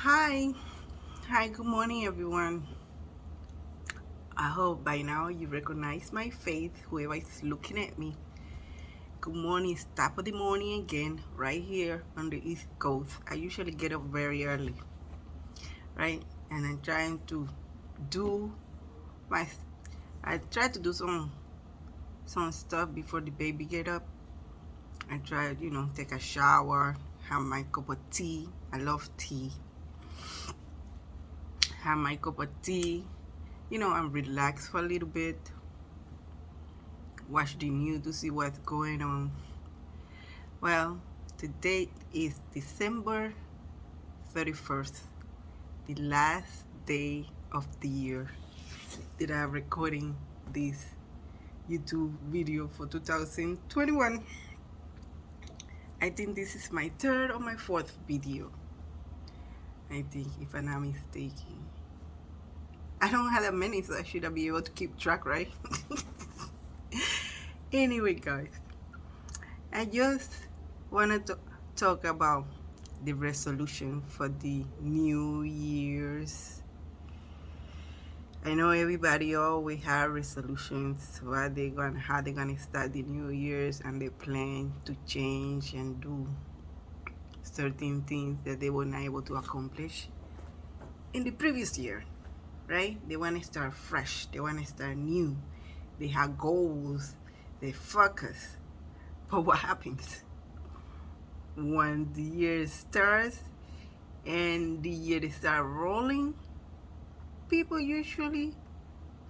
Hi, hi, good morning, everyone. I hope by now you recognize my face, whoever is looking at me. Good morning, it's top of the morning again, right here on the East Coast. I usually get up very early, right? And I'm trying to do my, I try to do some stuff before the baby get up. I try, take a shower, have my cup of tea. I love tea. Have my cup of tea, and relax for a little bit. Watch the news to see what's going on. Well, the date is December 31st, the last day of the year that I'm recording this YouTube video for 2021. I think this is my third or my fourth video. I think, if I'm not mistaken. I don't have that many, so I should be able to keep track, right? Anyway, guys, I just wanted to talk about the resolution for the New Year's. I know everybody always have resolutions, how they're gonna start the New Year's, and they plan to change and do certain things that they were not able to accomplish in the previous year, right? They want to start fresh, they want to start new, they have goals, they focus. But what happens when the year starts and the year they start rolling? People usually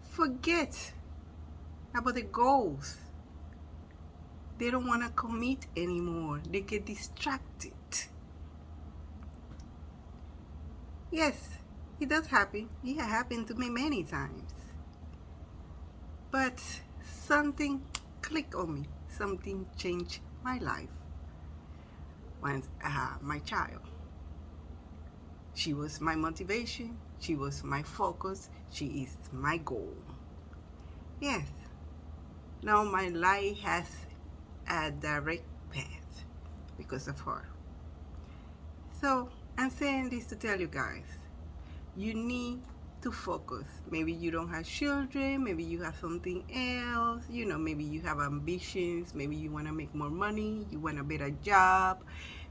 forget about the goals. They don't want to commit anymore. They get distracted. Yes, it does happen. It has happened to me many times. But something clicked on me. Something changed my life. When I had my child, she was my motivation. She was my focus. She is my goal. Yes, now my life has a direct path because of her. So I'm saying this to tell you guys, you need to focus. Maybe you don't have children, maybe you have something else, maybe you have ambitions, maybe you want to make more money, you want a better job,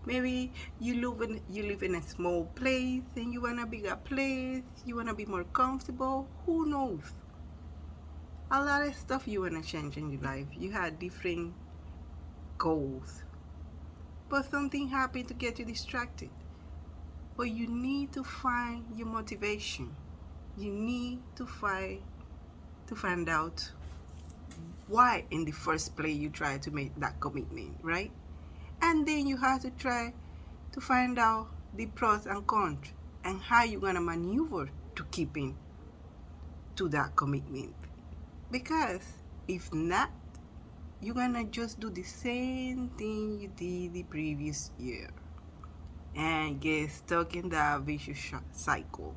maybe you live in a small place and you want a bigger place, you want to be more comfortable. Who knows? A lot of stuff you want to change in your life. You have different goals, but something happened to get you distracted. But you need to find your motivation. You need to find out why in the first place you try to make that commitment, right? And then you have to try to find out the pros and cons and how you're gonna maneuver to keeping to that commitment. Because if not, you're gonna just do the same thing you did the previous year and get stuck in that vicious cycle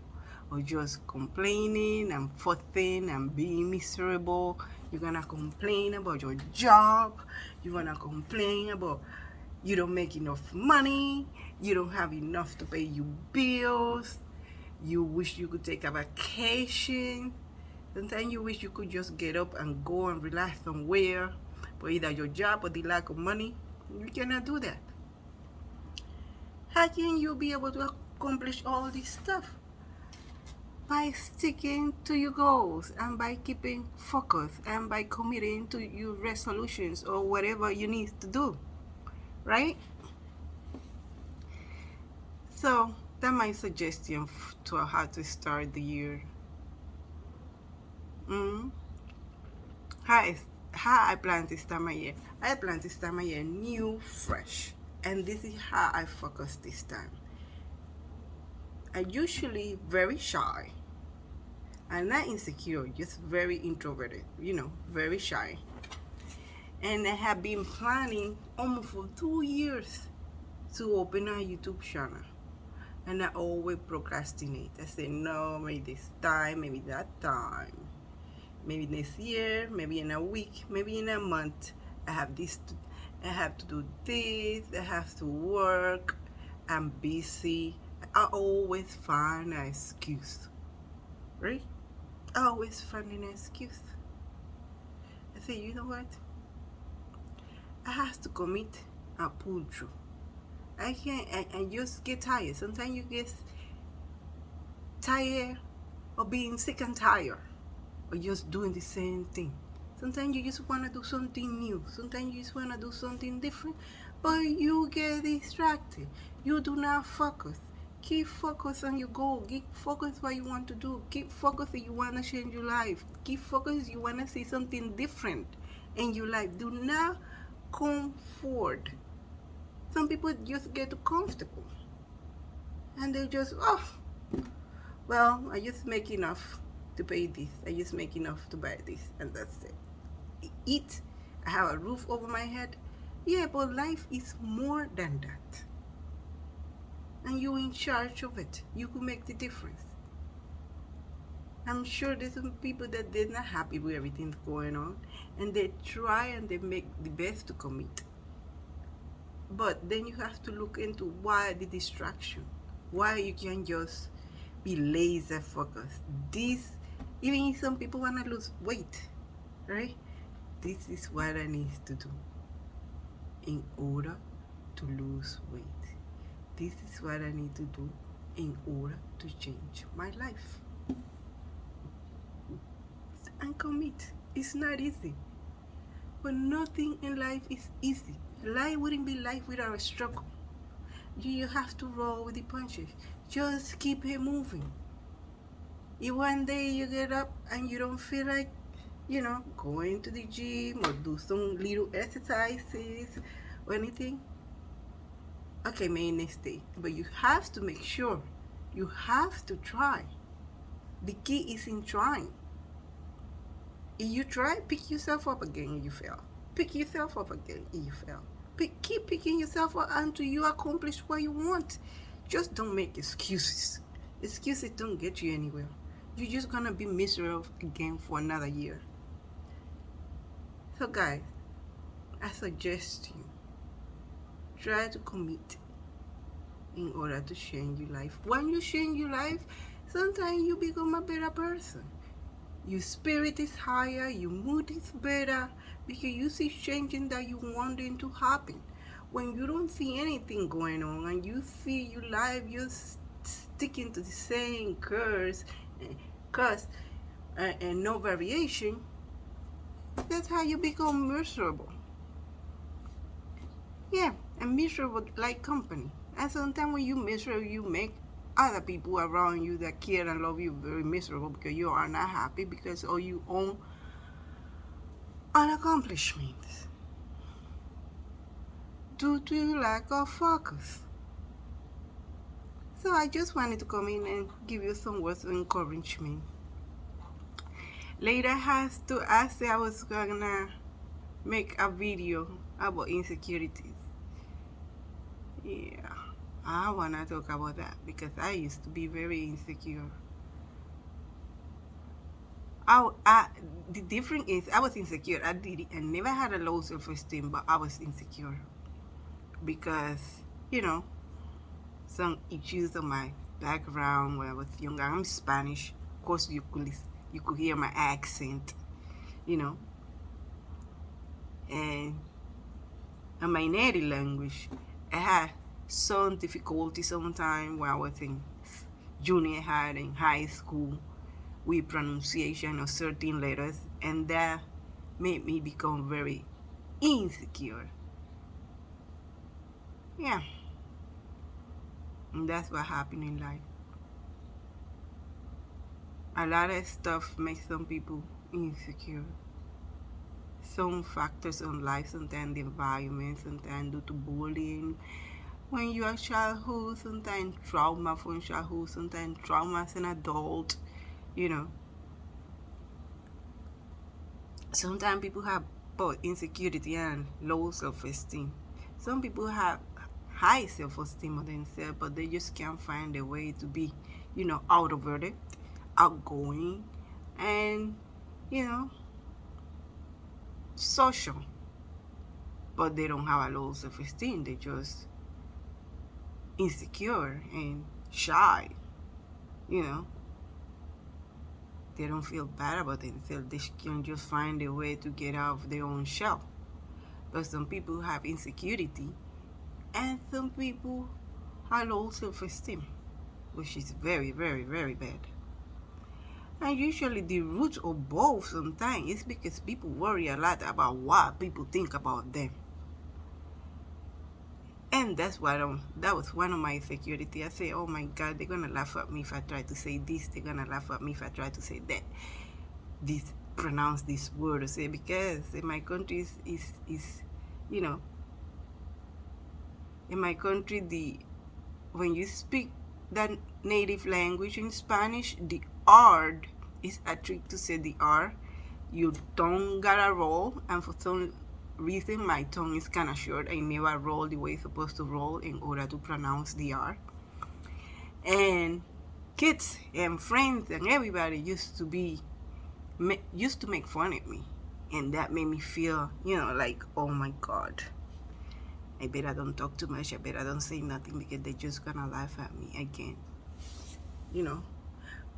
of just complaining and fussing and being miserable. You're gonna complain about your job, you're gonna complain about you don't make enough money, you don't have enough to pay your bills, you wish you could take a vacation. Sometimes you wish you could just get up and go and relax somewhere, but either your job or the lack of money, you cannot do that. How can you be able to accomplish all this stuff? By sticking to your goals and by keeping focus and by committing to your resolutions or whatever you need to do, right? So that's my suggestion to how to start the year. Mm. How, is, how I plan to start my year? I plan to start my year new, fresh, and this is how I focus this time. I usually very shy. I'm not insecure, just very introverted, very shy. And I have been planning almost for 2 years to open a YouTube channel. And I always procrastinate. I say, no, maybe this time, maybe that time. Maybe next year, maybe in a week, maybe in a month. I have I have to do this, I have to work. I'm busy. I always find an excuse, right? I always find an excuse. I say, you know what? I have to commit and pull through. I can't, I just get tired. Sometimes you get tired of being sick and tired or just doing the same thing. Sometimes you just want to do something new. Sometimes you just want to do something different, but you get distracted. You do not focus. Keep focus on your goal. Keep focus what you want to do. Keep focus if you want to change your life. Keep focus if you want to see something different in your life. Do not comfort. Some people just get too comfortable and they just, oh, well, I just make enough to pay this. I just make enough to buy this, and that's it. Eat. I have a roof over my head. Yeah, but life is more than that. And you're in charge of it. You could make the difference. I'm sure there's some people that they're not happy with everything going on, and they try and they make the best to commit. But then you have to look into why the distraction. Why you can't just be laser focused. This, even if some people want to lose weight, right? This is what I need to do in order to lose weight. This is what I need to do in order to change my life. And commit. It's not easy. But nothing in life is easy. Life wouldn't be life without a struggle. You have to roll with the punches. Just keep it moving. If one day you get up and you don't feel like, going to the gym or do some little exercises or anything, okay, maybe next day. But you have to make sure. You have to try. The key is in trying. If you try, pick yourself up again and you fail. Pick yourself up again and you fail. Keep picking yourself up until you accomplish what you want. Just don't make excuses. Excuses don't get you anywhere. You're just gonna be miserable again for another year. So guys, I suggest you try to commit in order to change your life. When you change your life, sometimes you become a better person. Your spirit is higher, your mood is better, because you see changing that you wanting to happen. When you don't see anything going on and you see your life just sticking to the same curse and no variation, that's how you become miserable. Yeah, and miserable like company. And sometimes when you miserable, you make other people around you that care and love you very miserable because you are not happy because all you own are accomplishments due to your lack of focus. So I just wanted to come in and give you some words of encouragement. Later I said I was gonna make a video about insecurities. Yeah, I wanna talk about that because I used to be very insecure. The difference is I was insecure. I never had a low self-esteem, but I was insecure because, some issues of my background when I was younger. I'm Spanish. Of course, you could hear my accent, and in my native language, I had some difficulty sometimes when I was in junior high and high school with pronunciation of certain letters, and that made me become very insecure. Yeah, and that's what happened in life. A lot of stuff makes some people insecure. Some factors in life, sometimes the environment, sometimes due to bullying. When you are childhood, sometimes trauma from childhood, sometimes trauma as an adult, Sometimes people have both insecurity and low self-esteem. Some people have high self-esteem of themselves, but they just can't find a way to be, outward, outgoing, and, social. But they don't have a low self-esteem. They're just insecure, and shy, you know. They don't feel bad about themselves. They can just find a way to get out of their own shell. But some people have insecurity, and some people have low self-esteem, which is very, very, very bad. And usually the root of both sometimes is because people worry a lot about what people think about them. And that's why that was one of my insecurity. I say, oh my God, they're gonna laugh at me if I try to say this. They're gonna laugh at me if I try to say that. This pronounce this word or say, because in my country is you know, in my country when you speak that native language in Spanish, the R is a trick to say the R. Your tongue gotta roll, and for some reason my tongue is kind of short. I never roll the way it's supposed to roll in order to pronounce the R. And kids and friends and everybody used to make fun of me, and that made me feel, like, oh my God, I better don't talk too much. I better don't say nothing because they're just gonna laugh at me again.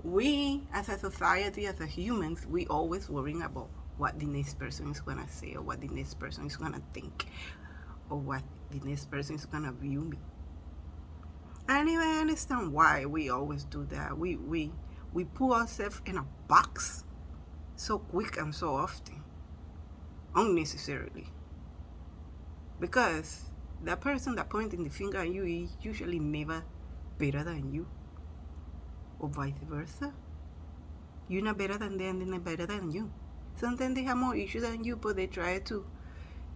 We as a society, as a humans, we always worrying about what the next person is gonna say, or what the next person is gonna think, or what the next person is gonna view me. I don't even understand why we always do that. We put ourselves in a box so quick and so often, unnecessarily, because that person that pointing the finger at you is usually never better than you, or vice versa. You're not better than them, they're not better than you. Sometimes they have more issues than you, but they try to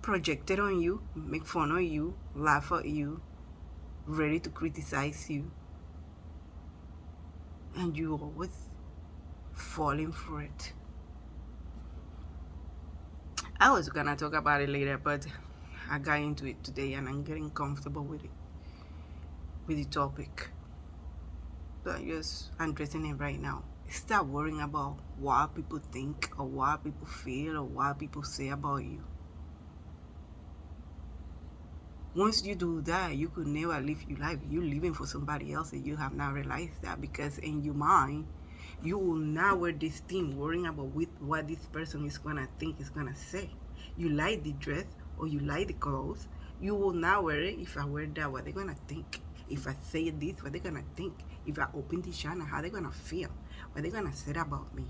project it on you, make fun of you, laugh at you, ready to criticize you, and you always falling for it. I was gonna talk about it later, but I got into it today and I'm getting comfortable with the topic. So I'm just addressing it right now. Stop worrying about what people think, or what people feel, or what people say about you. Once you do that, you could never live your life. You're living for somebody else, and you have not realized that, because in your mind, you will not wear this thing worrying about what this person is gonna think, is gonna say. You like the dress, or you like the clothes, you will not wear it. If I wear that, what they're gonna think? If I say this, what they're gonna think? If I open the channel, how they're gonna feel? What they're gonna say about me?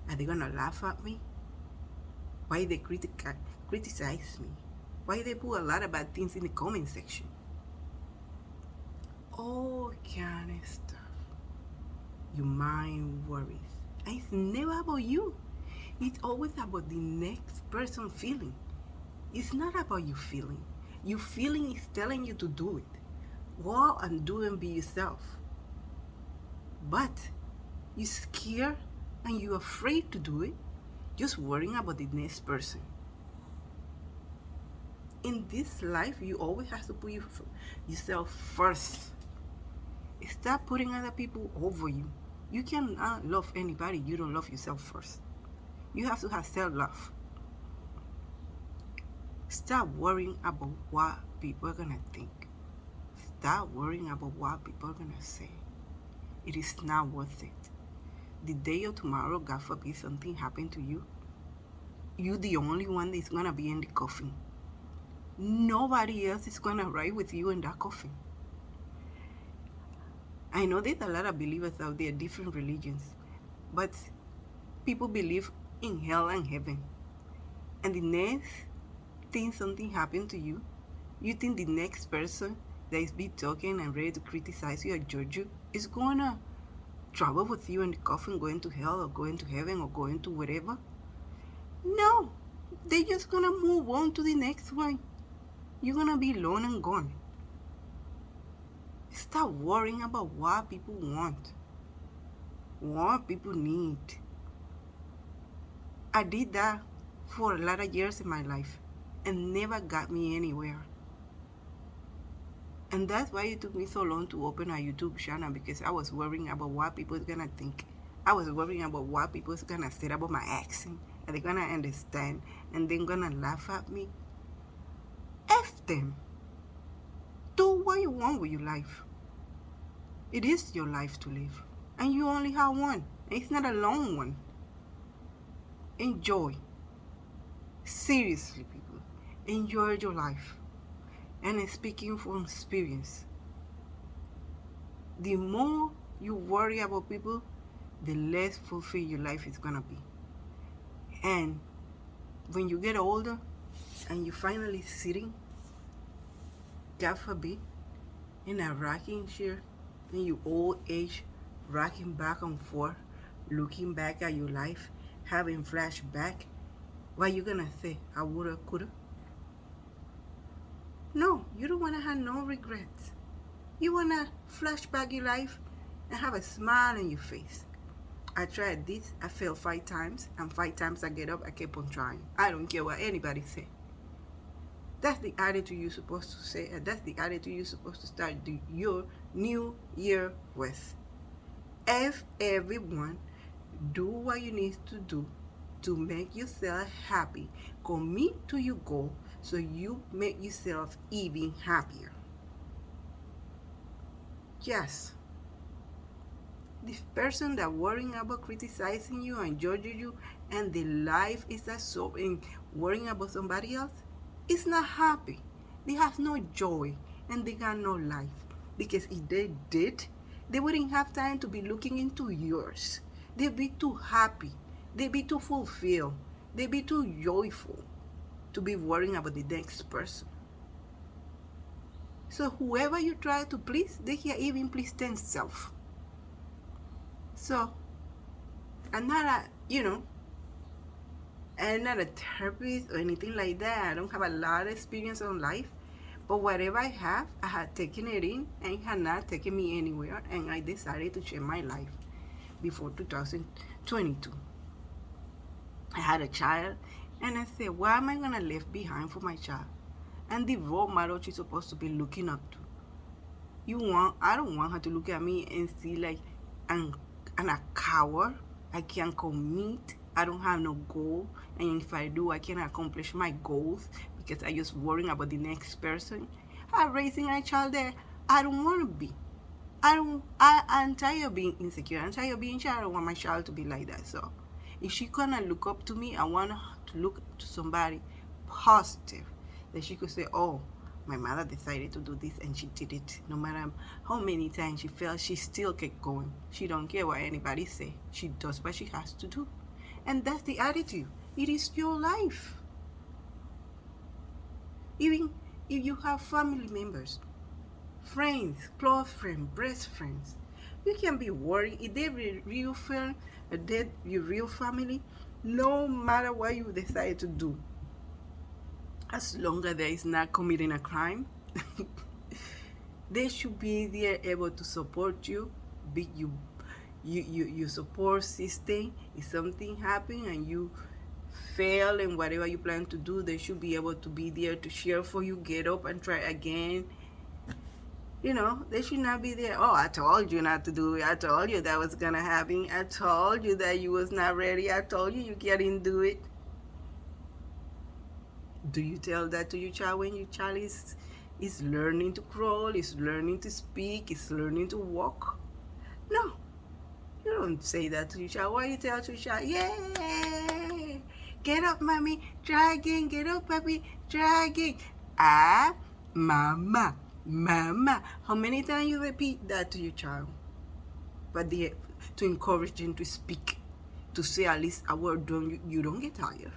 Are they gonna laugh at me? Why they criticize me? Why they put a lot of bad things in the comment section? All kind of stuff. Your mind worries. And it's never about you. It's always about the next person feeling. It's not about you feeling. Your feeling is telling you to do it. Go out and do and be yourself. But you're scared and you're afraid to do it, just worrying about the next person. In this life, you always have to put yourself first. Stop putting other people over you. You cannot love anybody you don't love yourself first. You have to have self-love. Stop worrying about what people are gonna think. Stop worrying about what people are gonna say. It is not worth it. The day of tomorrow, God forbid, something happened to you, you're the only one that's gonna be in the coffin. Nobody else is gonna ride with you in that coffin. I know there's a lot of believers out there, different religions, but people believe in hell and heaven. And the next thing something happened to you, you think the next person that is be talking and ready to criticize you or judge you is gonna travel with you in the coffin, going to hell or going to heaven or going to whatever? No, they're just gonna move on to the next one. You're gonna be alone and gone. Stop worrying about what people want, what people need. I did that for a lot of years in my life and never got me anywhere. And that's why it took me so long to open a YouTube channel, because I was worrying about what people are gonna think. I was worrying about what people are gonna say about my accent. Are they gonna understand? And they're gonna laugh at me? F them. Do what you want with your life. It is your life to live. And you only have one. It's not a long one. Enjoy. Seriously, people. Enjoy your life. And speaking from experience, the more you worry about people, the less fulfilled your life is gonna be. And when you get older and you're finally sitting, God forbid, in a rocking chair, in your old age, rocking back and forth, looking back at your life, having flashback, what you gonna say? I woulda, coulda? No, you don't wanna have no regrets. You wanna flash back your life and have a smile on your face. I tried this, I failed 5 times, and 5 times I get up, I keep on trying. I don't care what anybody say. That's the attitude you're supposed to say, and that's the attitude you're supposed to start your new year with. If everyone, do what you need to do to make yourself happy. Commit to your goal so you make yourself even happier. Yes. This person that worrying about criticizing you and judging you and the life is absorbing worrying about somebody else is not happy. They have no joy and they got no life. Because if they did, they wouldn't have time to be looking into yours. They'd be too happy. They'd be too fulfilled. They'd be too joyful to be worrying about the next person. So whoever you try to please, they can't even please themselves. So I'm not I'm not a therapist or anything like that. I don't have a lot of experience on life. But whatever I have, I had taken it in and it had not taken me anywhere. And I decided to change my life before 2022. I had a child and I said, what am I going to leave behind for my child? And the role model she's supposed to be looking up to. I don't want her to look at me and see like I'm a coward. I can't commit. I don't have no goal. And if I do, I can't accomplish my goals because I just worrying about the next person. I'm raising a child that I don't want to be. I'm tired of being insecure. I'm tired of being shy. I don't want my child to be like that. So if she gonna look up to me, I want her to look up to somebody positive. That she could say, oh, my mother decided to do this and she did it. No matter how many times she failed, she still kept going. She don't care what anybody say. She does what she has to do. And that's the attitude. It is your life. Even if you have family members, friends, close friends, best friends, you can be worried. If they're real friend, if they're your real family, no matter what you decide to do, as long as there is not committing a crime, they should be there able to support you. Be your support system. If something happen and you fail in whatever you plan to do, they should be able to be there to cheer for you, get up and try again. They should not be there, oh, I told you not to do it, I told you that was gonna happen, I told you that you was not ready, I told you couldn't do it. Do you tell that to your child when your child is learning to crawl, is learning to speak, is learning to walk? No, you don't say that to your child. Why you tell your child, yay, get up, mommy, try again, get up, puppy, try again. Mama, how many times you repeat that to your child? But to encourage them to speak, to say at least a word, you don't get tired.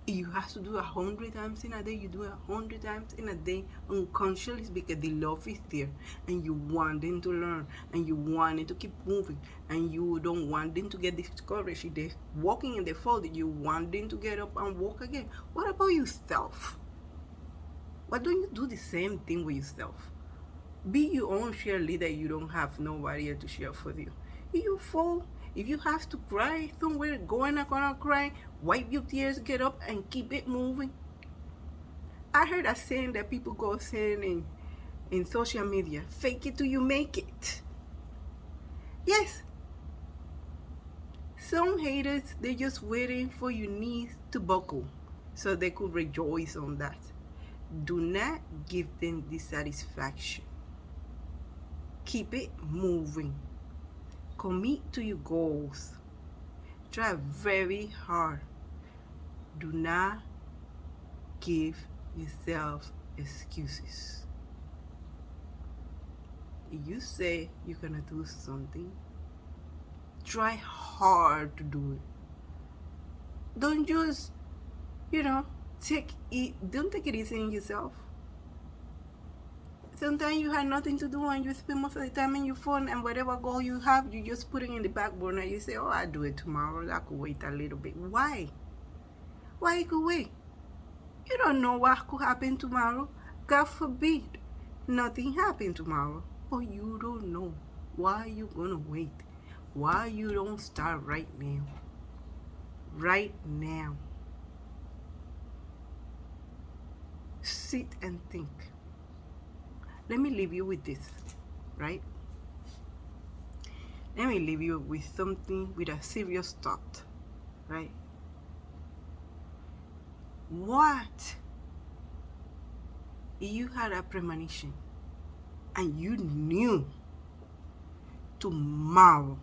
If you have to do 100 times in a day, you do 100 times in a day unconsciously because the love is there and you want them to learn and you want them to keep moving and you don't want them to get discouraged. If they're walking and they fall, you want them to get up and walk again. What about yourself? Why don't you do the same thing with yourself? Be your own cheerleader. You don't have nobody here to cheer for you. If you fall, if you have to cry somewhere, go in a corner cry, wipe your tears, get up and keep it moving. I heard a saying that people go saying in social media, fake it till you make it. Yes. Some haters, they're just waiting for your knees to buckle so they could rejoice on that. Do not give them dissatisfaction. Keep it moving. Commit to your goals. Try very hard. Do not give yourself excuses. If you say you're gonna do something, try hard to do it. Don't just, don't take it easy on yourself. Sometimes you have nothing to do and you spend most of the time on your phone, and whatever goal you have, you just put it in the back burner. You say, oh, I'll do it tomorrow. I could wait a little bit. Why? Why you could wait? You don't know what could happen tomorrow. God forbid nothing happen tomorrow. But you don't know. Why you gonna wait? Why you don't start right now? Right now. Sit and think. Let me leave you with this, right? Let me leave you with something, with a serious thought, right? What if you had a premonition and you knew tomorrow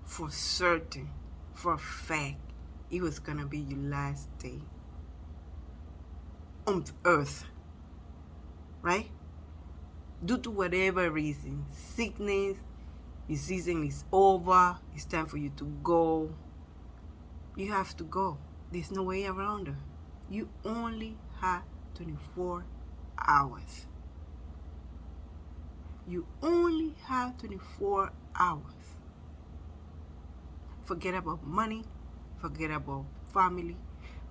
for certain, for a fact, it was gonna be your last day on earth, right? Due to whatever reason, sickness, your season is over, it's time for you to go. You have to go. There's no way around it. You only have 24 hours. You only have 24 hours. Forget about money, forget about family,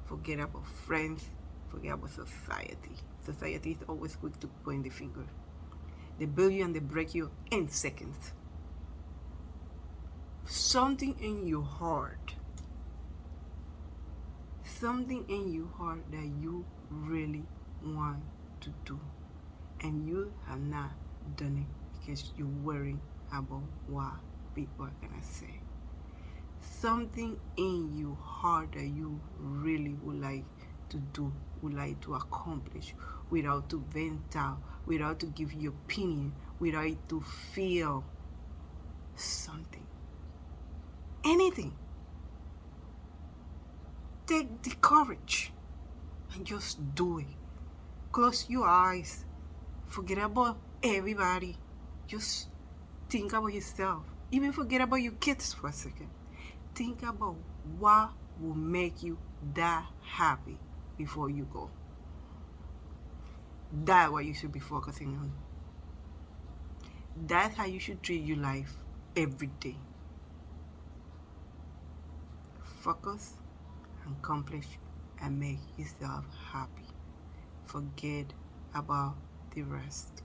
forget about friends, forget about society. Society is always quick to point the finger. They build you and they break you in seconds. Something in your heart, something in your heart that you really want to do, and you have not done it because you're worrying about what people are gonna say. Something in your heart that you really would like to do, would like to accomplish, without to vent out, without to give your opinion, without to feel something, anything. Take the courage and just do it. Close your eyes. Forget about everybody. Just think about yourself. Even forget about your kids for a second. Think about what will make you that happy before you go. That's what you should be focusing on. That's how you should treat your life every day. Focus, accomplish, and make yourself happy. Forget about the rest.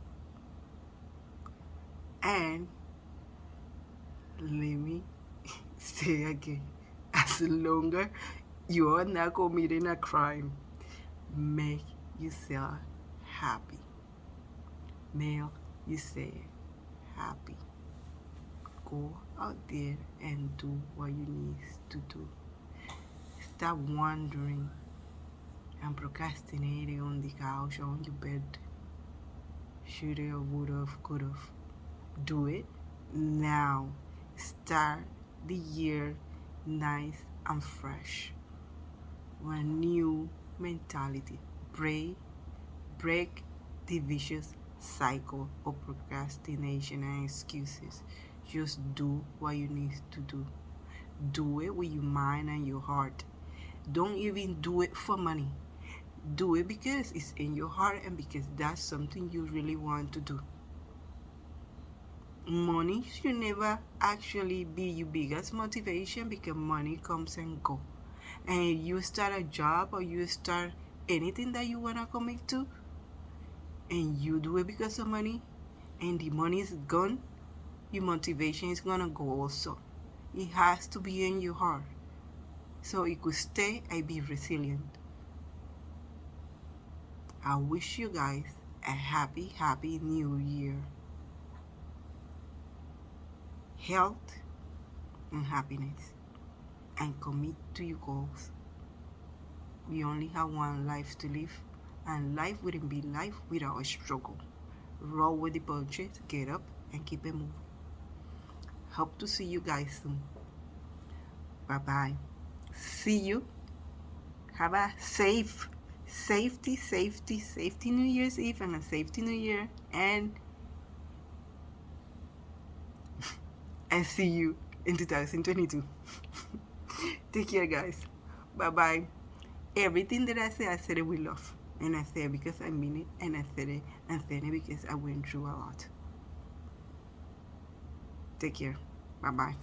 And let me say again, as long as you are not committing a crime, make yourself happy. Make yourself happy. Go out there and do what you need to do. Stop wondering and procrastinating on the couch or on your bed. Should have, would have, could have. Do it now. Start the year nice and fresh. With a new mentality. Break the vicious cycle of procrastination and excuses. Just do what you need to do. Do it with your mind and your heart. Don't even do it for money. Do it because it's in your heart and because that's something you really want to do. Money should never actually be your biggest motivation, because money comes and go. And you start a job or you start anything that you want to commit to, and you do it because of money, and the money is gone, your motivation is gonna go also. It has to be in your heart, so it could stay and be resilient. I wish you guys a happy new year. Health and happiness, and commit to your goals. We only have one life to live, and life wouldn't be life without a struggle. Roll with the punches, get up, and keep it moving. Hope to see you guys soon. Bye-bye. See you. Have a safety New Year's Eve and a safety New Year. And see you in 2022. Take care, guys. Bye-bye. Everything that I said it with love. And I said it because I mean it. And I said it because I went through a lot. Take care. Bye-bye.